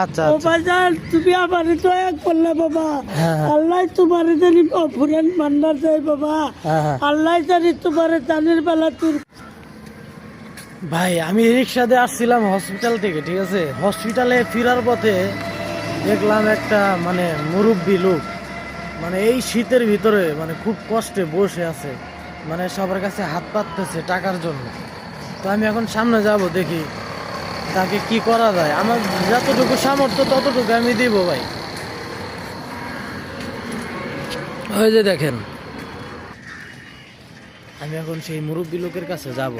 আচ্ছা তুমি আমার দয়া করলে বাবা, আল্লাহ তোমার জানি অফুরান মান্নার যায় বাবা, আল্লাহ জানি তোমার জানের বেলা তোর। ভাই আমি রিক্সাতে আসছিলাম হসপিটাল থেকে, ঠিক আছে, হসপিটালে ফেরার পথে দেখলাম একটা মানে মুরব্বী লোক, মানে এই শীতের ভিতরে মানে খুব কষ্টে বসে আছে, মানে সবার কাছে হাত পাততেছে টাকার জন্য। তো আমি এখন সামনে যাব, দেখি তাকে কি করা যায়, আমার যতটুকু সামর্থ্য ততটুকু আমি দিব ভাই। ওই যে দেখেন, আমি এখন সেই মুরব্বী লোকের কাছে যাব।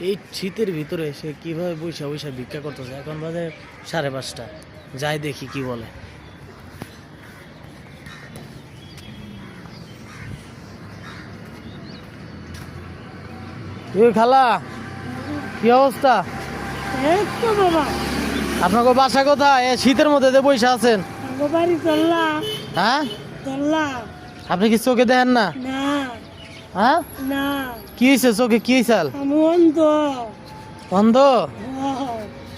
এই শীতের ভিতরে সে কিভাবে বৈশা বৈশা ভিক্ষা করতেছে। এখন বাজে 5:30, যাই দেখি কি বলে। খালা, কি অবস্থা? বাবা আপনাকে বাসা কোথায়? শীতের মধ্যে যে বৈশা আছেন। বাড়ি চললা? হ্যাঁ চললা? আপনি কি চোখে দেখেন না? না হ্যাঁ, না। কি হয়েছে চোখে? কি হয়েছে? আমি অন্ধ। অন্ধ?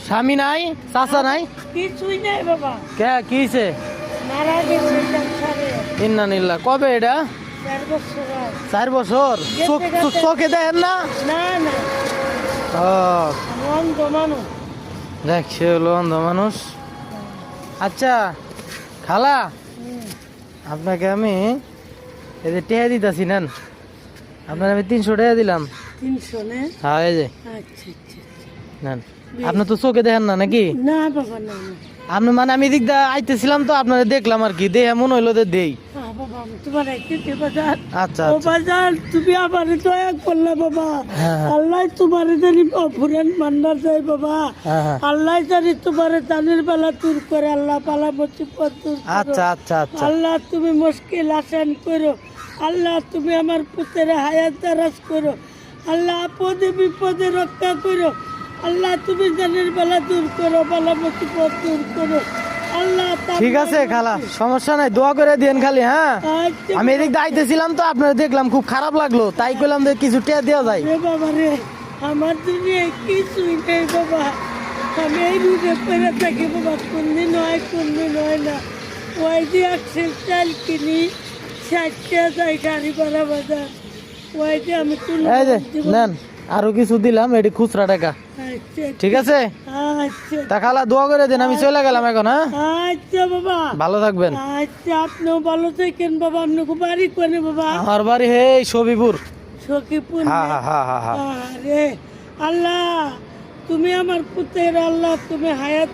স্বামী নাই, চাচা নাই? কিছুই নাই বাবা। কে কি হয়েছে? মারা গেছে সংসারে। ইন্নানিল্লাহ। কবে এটা? 4 বছর। 4 বছর? চোখে দেখেন না? না না, ও আমি অন্ধ মানুষ। দেখ, সে হলো অন্ধ মানুষ। আচ্ছা খালা, আপনাকে আমি এই যে টেহা দিতেছি, নেন। আপনার আমি 300 টাকা দিলাম। 300 নে? হ্যাঁ, এই যে আচ্ছা আচ্ছা নেন। আপনি তো চোখে দেখেন না নাকি? না বাবা, না না। আপনি মানে আমি দিক দিয়ে আইতেছিলাম তো আপনারা দেখলাম আর কি, দেখে মনে হইলো যে দেই। বাবা আমি তোমার একটু বাজার। আচ্ছা ও বাজার, তুমি আমার দয়া করলে বাবা, আল্লাহ তোমার জানি অফুরান মান্নার যায় বাবা, আল্লাহ জানি তোমার জানের বেলা দূর করে, আল্লাহ পালা মুসিবত দূর করো। আচ্ছা আচ্ছা আচ্ছা। আল্লাহ তুমি মুশকিল আসান করো, আল্লাহ তুমি আমার পুত্রের হায়াত দারাজ করো, আল্লাহ আপদে বিপদে রক্ষা করো, আল্লাহ তুমি জানের বেলা দূর করো, বালা মুসিবত দূর করো আল্লাহ। ঠিক আছে খালা, সমস্যা নাই, দোয়া করে দিয়েন খালি। হ্যাঁ, আমি এদিক দিয়ে আইতেছিলাম তো আপনারা দেখলাম, খুব খারাপ লাগলো, তাই কইলাম যে কিছু টেয়া দেওয়া যায়। বাবা রে, আমার দুনিয়ায় কিছুই নেই বাবা, আমি এই রুটে পড়ে থাকি বাবা, কোনদিন হয় না। ওই যে 100 চাল কিনি, 60 যায় গাড়ি ভাড়া বাজার, ওই যে আমি তুলে। এই যে নেন, আরো কিছু দিলাম, এটি খুচরা টাকা। ঠিক আছে? আচ্ছা তা খালা দোয়া করে দিন, আমি চলে গেলাম এখন। হ্যাঁ, আচ্ছা বাবা, ভালো থাকবেন। আচ্ছা আপনিও ভালো থাকেন বাবা। আপনাকে বাড়ি কোনে বাবা? আমার বাড়ি হে সবিপুর। সখীপুর? হ্যাঁ হ্যাঁ হ্যাঁ হ্যাঁ। আরে আল্লাহ, তুমি আমার পুত্রের, আল্লাহ তুমি হায়াত